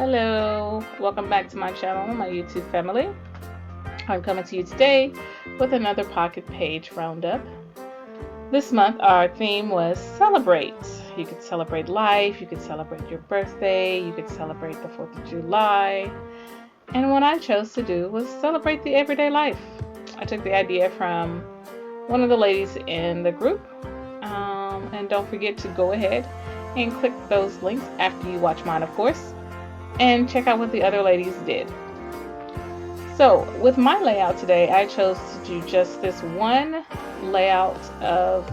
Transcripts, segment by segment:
Hello, welcome back to my channel, my YouTube family. I'm coming to you today with another pocket page roundup. This month our theme was celebrate. You could celebrate life, you could celebrate your birthday, you could celebrate the 4th of July. And what I chose to do was celebrate the everyday life. I took the idea from one of the ladies in the group. And don't forget to go ahead and click those links after you watch mine, of course, and check out what the other ladies did. So with my layout today, I chose to do just this one layout of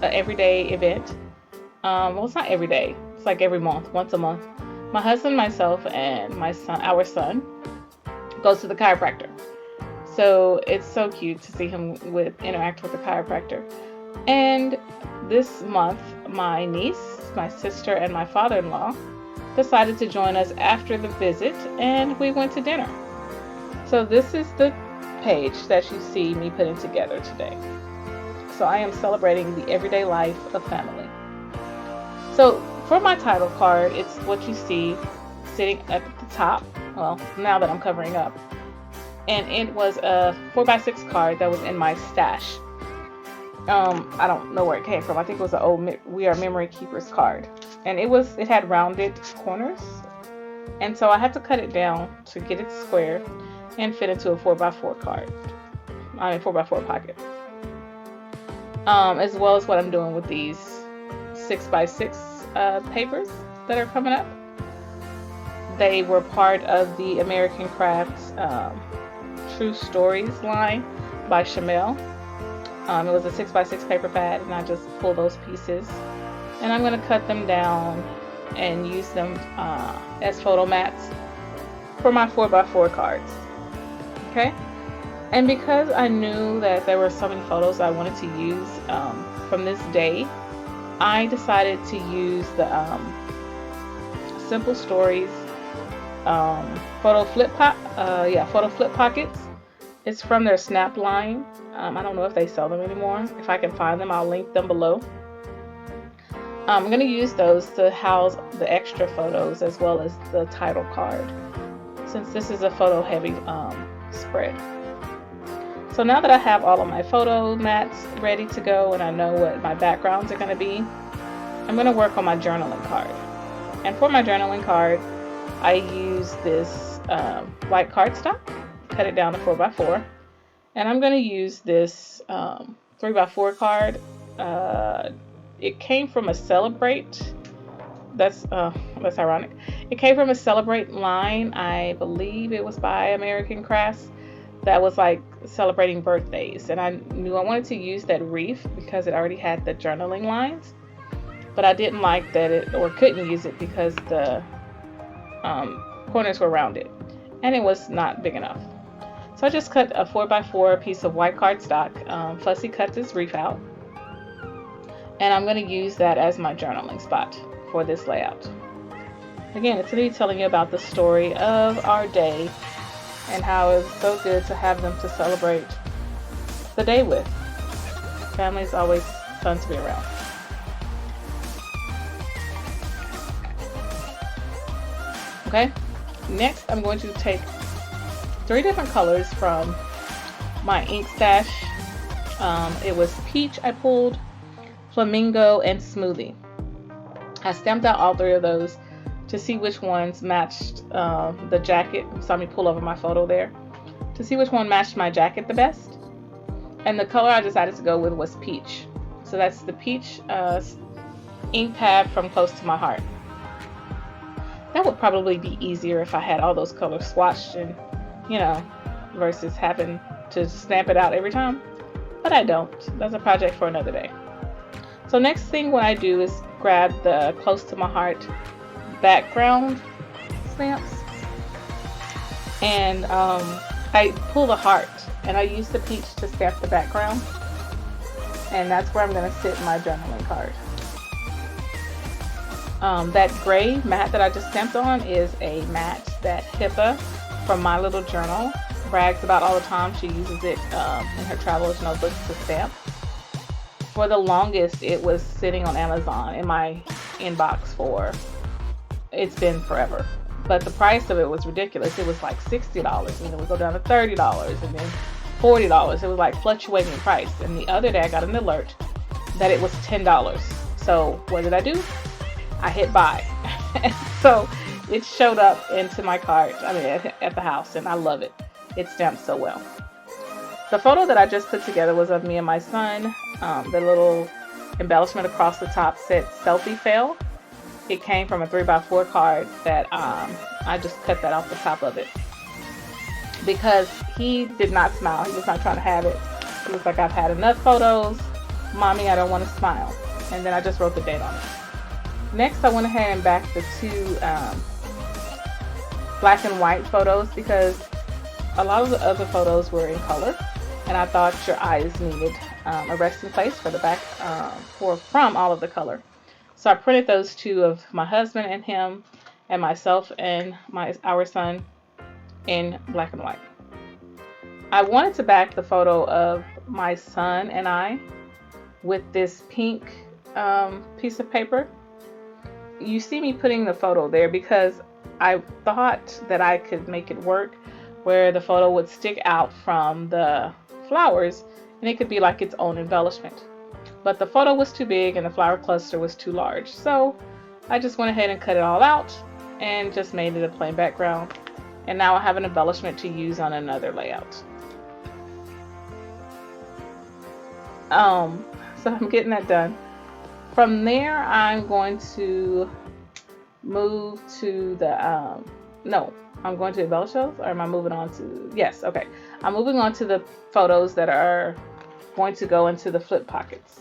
an everyday event. Well, it's not every day. It's like every month, once a month. My husband, myself, and my son, our son, goes to the chiropractor. So it's so cute to see him interact with the chiropractor. And this month, my niece, my sister, and my father-in-law decided to join us after the visit, and we went to dinner. So this is the page that you see me putting together today. So I am celebrating the everyday life of family. So for my title card, it's what you see sitting at the top. Well, now that I'm covering up. And it was a 4x6 card that was in my stash. I don't know where it came from. I think it was an old We Are Memory Keepers card. And it had rounded corners. And so I had to cut it down to get it square and fit into a 4x4 card. 4x4 pocket. As well as what I'm doing with these 6x6 papers that are coming up. They were part of the American Crafts True Stories line by Shamel. It was a 6x6 paper pad, and I just pulled those pieces, and I'm going to cut them down and use them as photo mats for my 4x4 cards. Okay, and because I knew that there were so many photos I wanted to use from this day, I decided to use the Simple Stories photo flip pockets. It's from their Snap line. I don't know if they sell them anymore. If I can find them, I'll link them below. I'm going to use those to house the extra photos as well as the title card, since this is a photo heavy spread. So now that I have all of my photo mats ready to go and I know what my backgrounds are going to be, I'm going to work on my journaling card. And for my journaling card, I use this white cardstock, cut it down to 4x4, and I'm going to use this 3x4 card. It came from a Celebrate. That's ironic. It came from a Celebrate line. I believe it was by American Crafts. That was like celebrating birthdays, and I knew I wanted to use that wreath because it already had the journaling lines, but I didn't like that couldn't use it because the corners were rounded and it was not big enough. So I just cut a 4x4 piece of white cardstock, fussy cut this wreath out, and I'm going to use that as my journaling spot for this layout. Again, it's going to be telling you about the story of our day and how it's so good to have them to celebrate the day with. Family is always fun to be around. Okay, next I'm going to take 3 different colors from my ink stash. It was peach I pulled, flamingo, and smoothie. I stamped out all 3 of those to see which ones matched the jacket. You saw me pull over my photo there to see which one matched my jacket the best. And the color I decided to go with was peach. So that's the peach ink pad from Close to My Heart. That would probably be easier if I had all those colors swatched and, versus having to stamp it out every time. But I don't. That's a project for another day. So next thing what I do is grab the Close to My Heart background stamps, and I pull the heart and I use the peach to stamp the background, and that's where I'm going to sit my journaling card. That gray mat that I just stamped on is a mat that Hippa from My Little Journal brags about all the time. She uses it in her traveler's notebooks to stamp. For the longest, it was sitting on Amazon in my inbox it's been forever. but the price of it was ridiculous. It was like $60, and then it would go down to $30, and then $40. It was like fluctuating in price. And the other day I got an alert that it was $10. So what did I do? I hit buy. So it showed up into my cart, at the house, and I love it. It stamped so well. The photo that I just put together was of me and my son. The little embellishment across the top said selfie fail. It came from a 3x4 card that I just cut that off the top of it. Because he did not smile. He was not trying to have it. He was like, I've had enough photos. Mommy, I don't want to smile. And then I just wrote the date on it. Next, I went ahead and backed the two black and white photos because a lot of the other photos were in color. And I thought your eyes needed a resting place for the back from all of the color. So I printed those two of my husband and him and myself and our son in black and white. I wanted to back the photo of my son and I with this pink piece of paper. You see me putting the photo there because I thought that I could make it work where the photo would stick out from the flowers and it could be like its own embellishment. But the photo was too big and the flower cluster was too large. So I just went ahead and cut it all out and just made it a plain background. And now I have an embellishment to use on another layout. So I'm getting that done. From there, I'm going to move to the, I'm going to embellish those, or am I moving on to, yes, okay. I'm moving on to the photos that are going to go into the flip pockets.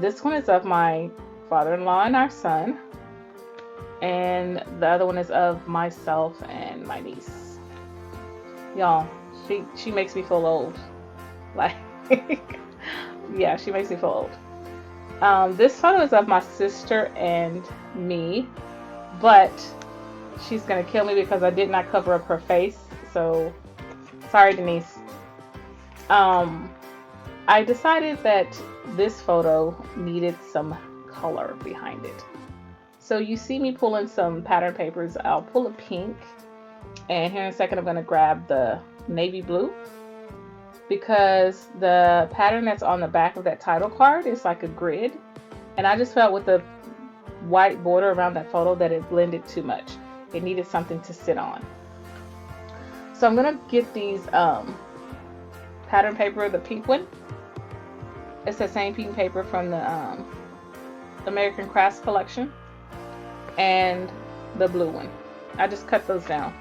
This one is of my father-in-law and our son, and the other one is of myself and my niece. Y'all, she makes me feel old. Like, yeah, she makes me feel old. This photo is of my sister and me, but she's gonna kill me because I did not cover up her face. So, sorry, Denise. I decided that this photo needed some color behind it. So you see me pulling some pattern papers. I'll pull a pink, and here in a second I'm gonna grab the navy blue because the pattern that's on the back of that title card is like a grid, and I just felt with the white border around that photo that it blended too much. It needed something to sit on. So I'm gonna get these pattern paper, the pink one. It's the same pink paper from the American Crafts collection, and the blue one. I just cut those down,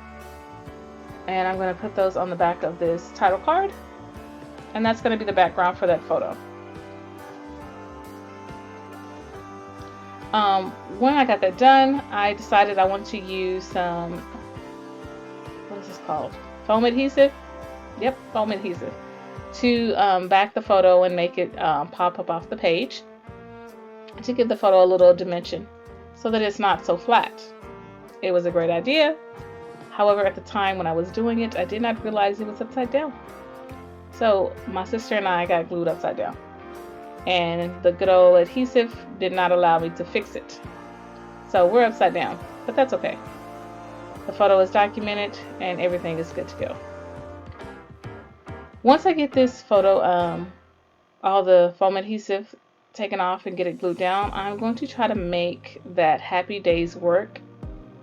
and I'm going to put those on the back of this title card, and that's going to be the background for that photo. When I got that done, I decided I wanted to use some, what is this called? Foam adhesive? Yep, foam adhesive. To back the photo and make it pop up off the page, to give the photo a little dimension so that it's not so flat. It was a great idea. However, at the time when I was doing it, I did not realize it was upside down. So my sister and I got glued upside down, and the good old adhesive did not allow me to fix it. So we're upside down, but that's okay. The photo is documented and everything is good to go. Once I get this photo, all the foam adhesive taken off and get it glued down, I'm going to try to make that Happy Days work,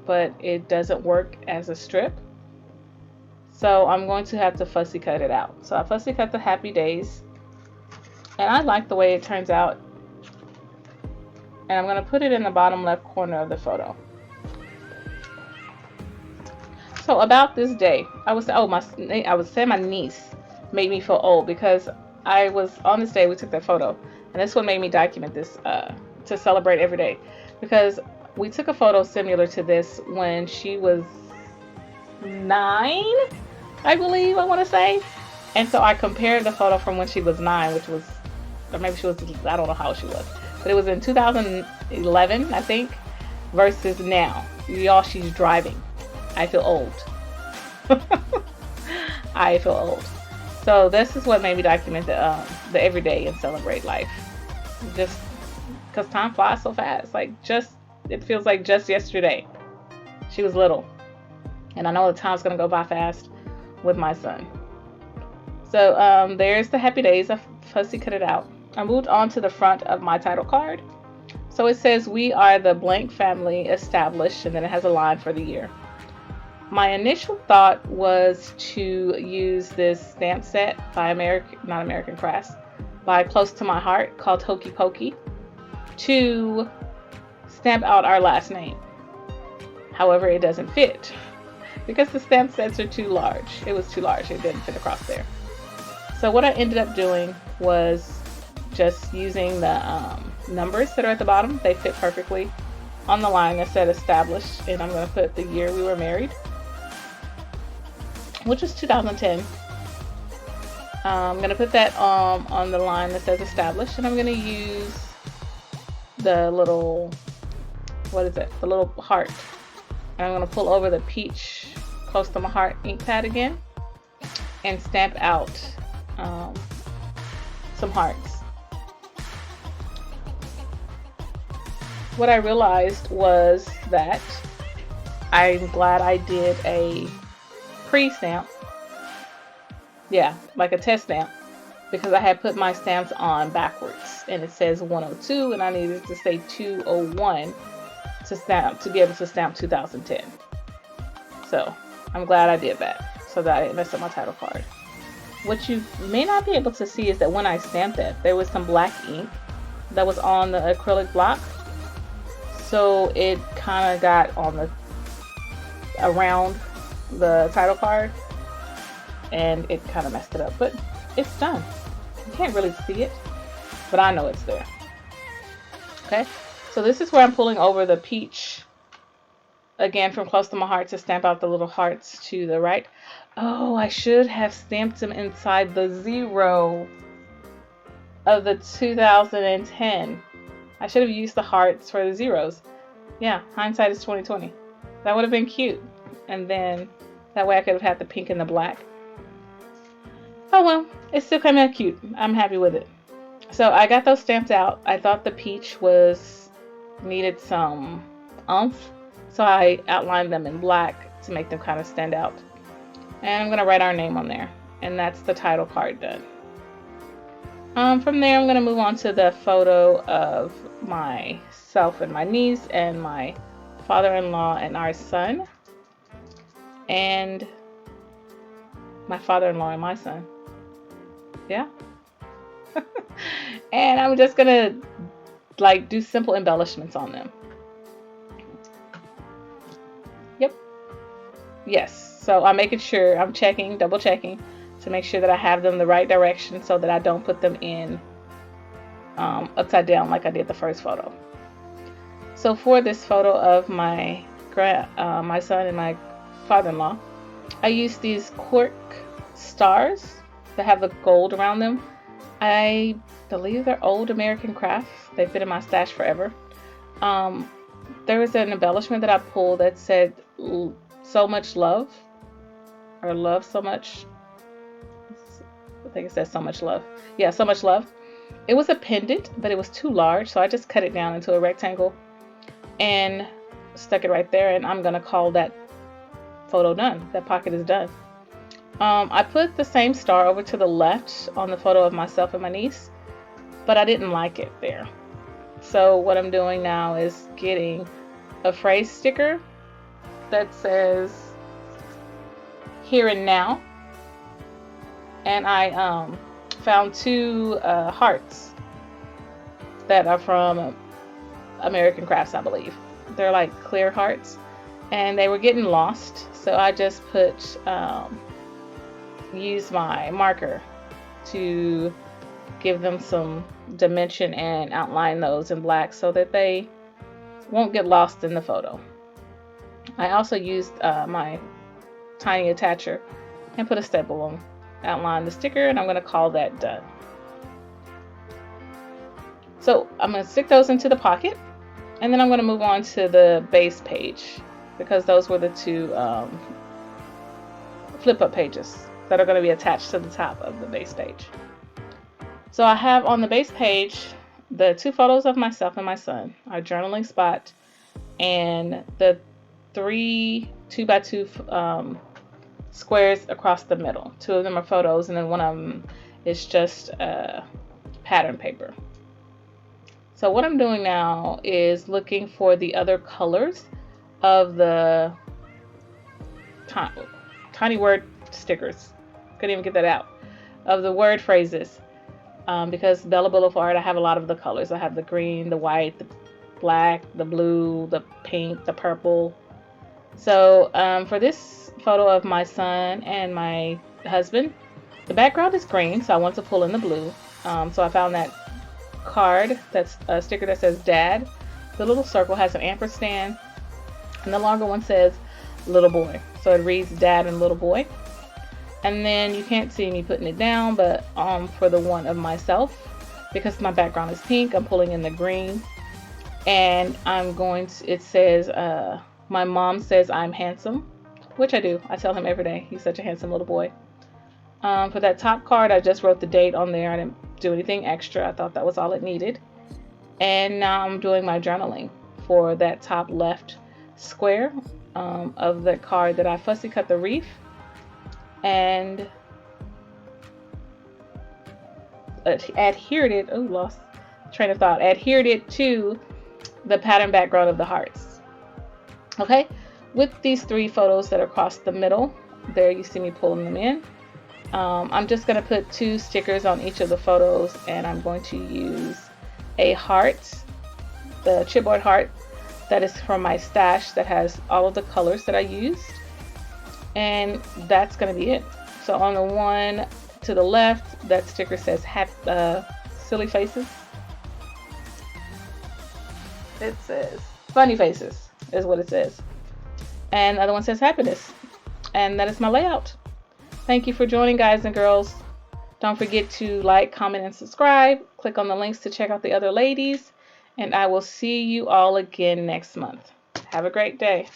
but it doesn't work as a strip. So I'm going to have to fussy cut it out. So I fussy cut the Happy Days, and I like the way it turns out. And I'm going to put it in the bottom left corner of the photo. So about this day, I was saying my niece made me feel old because I was on this day we took that photo, and this one made me document this to celebrate every day, because we took a photo similar to this when she was 9, I believe, I want to say. And so I compared the photo from when she was 9, which was, or maybe she was, I don't know how old she was, but it was in 2011, I think, versus now. Y'all, she's driving. I feel old. I feel old. So this is what made me document the everyday and celebrate life. Just because time flies so fast. Like, it feels like just yesterday. She was little. And I know the time's going to go by fast with my son. So there's the happy days. I fussy cut it out. I moved on to the front of my title card. So it says, "We are the blank family established," and then it has a line for the year. My initial thought was to use this stamp set by American Crafts, by Close to My Heart, called Hokey Pokey, to stamp out our last name. However, it doesn't fit because the stamp sets are too large. It was too large. It didn't fit across there. So what I ended up doing was just using the numbers that are at the bottom. They fit perfectly on the line that said established, and I'm going to put the year we were married, which was 2010. I'm going to put that on the line that says established, and I'm going to use the little, what is it? The little heart. And I'm going to pull over the peach Close to My Heart ink pad again and stamp out some hearts. What I realized was that I'm glad I did a pre-stamp. Yeah, like a test stamp, because I had put my stamps on backwards and it says 102 and I needed to say 201 to be able to stamp 2010. So I'm glad I did that so that I didn't mess up my title card. What you may not be able to see is that when I stamped it, there was some black ink that was on the acrylic block. So it kind of got on around the title card and it kind of messed it up, but it's done. You can't really see it, but I know it's there. Okay, so this is where I'm pulling over the peach again from Close to My Heart to stamp out the little hearts to the right. Oh, I should have stamped them inside the 0 of the 2010. I should have used the hearts for the zeros. Yeah, hindsight is 2020. That would have been cute. And then that way I could have had the pink and the black. Oh well, it still came out cute. I'm happy with it. So I got those stamped out. I thought the peach needed some oomph. So I outlined them in black to make them kind of stand out. And I'm going to write our name on there. And that's the title card done. From there, I'm going to move on to the photo of myself and my niece and my father-in-law and our son. And my father-in-law and my son. Yeah. And I'm just going to do simple embellishments on them. Yep. Yes. So I'm making sure, I'm checking, double checking to make sure that I have them the right direction so that I don't put them in upside down like I did the first photo. So for this photo of my son and my father-in-law, I used these cork stars that have the gold around them. I believe they're old American Crafts. They've been in my stash forever. There was an embellishment that I pulled that said so much love, or love so much. I think it says so much love. Yeah, so much love. It was a pendant, but it was too large, so I just cut it down into a rectangle and stuck it right there, and I'm gonna call that photo done. That pocket is done. I put the same star over to the left on the photo of myself and my niece, but I didn't like it there. So what I'm doing now is getting a phrase sticker that says here and now, and I found two hearts that are from American Crafts, I believe. They're like clear hearts, and they were getting lost, so I just used my marker to give them some dimension and outline those in black so that they won't get lost in the photo. I also used my tiny attacher and put a staple on, outline the sticker, and I'm going to call that done. So I'm going to stick those into the pocket, and then I'm going to move on to the base page, because those were the two flip up pages that are going to be attached to the top of the base page. So I have on the base page the two photos of myself and my son, our journaling spot, and the three 2x2 squares across the middle. 2 of them are photos, and then one of them is just pattern paper. So what I'm doing now is looking for the other colors of the tiny word stickers. Couldn't even get that out. Of the word phrases. Because Bella Boulevard, I have a lot of the colors. I have the green, the white, the black, the blue, the pink, the purple. So for this photo of my son and my husband, the background is green, so I want to pull in the blue. So I found that card, that's a sticker that says Dad. The little circle has an ampersand, and the longer one says Little Boy. So it reads Dad and Little Boy. And then you can't see me putting it down, but for the one of myself, because my background is pink, I'm pulling in the green. And I'm going to, it says, my mom says I'm handsome, which I do. I tell him every day. He's such a handsome little boy. For that top card, I just wrote the date on there. I didn't do anything extra. I thought that was all it needed. And now I'm doing my journaling for that top left square of the card that I fussy cut the reef and adhered it. Oh, lost train of thought. Adhered it to the pattern background of the hearts. Okay, with these 3 photos that are across the middle, there you see me pulling them in. I'm just going to put 2 stickers on each of the photos, and I'm going to use a heart, the chipboard heart that is from my stash that has all of the colors that I used, and that's going to be it. So on the one to the left, that sticker says silly faces. It says funny faces is what it says, and the other one says happiness, and that is my layout. Thank you for joining, guys and girls. Don't forget to like, comment, and subscribe. Click on the links to check out the other ladies, and I will see you all again next month. Have a great day.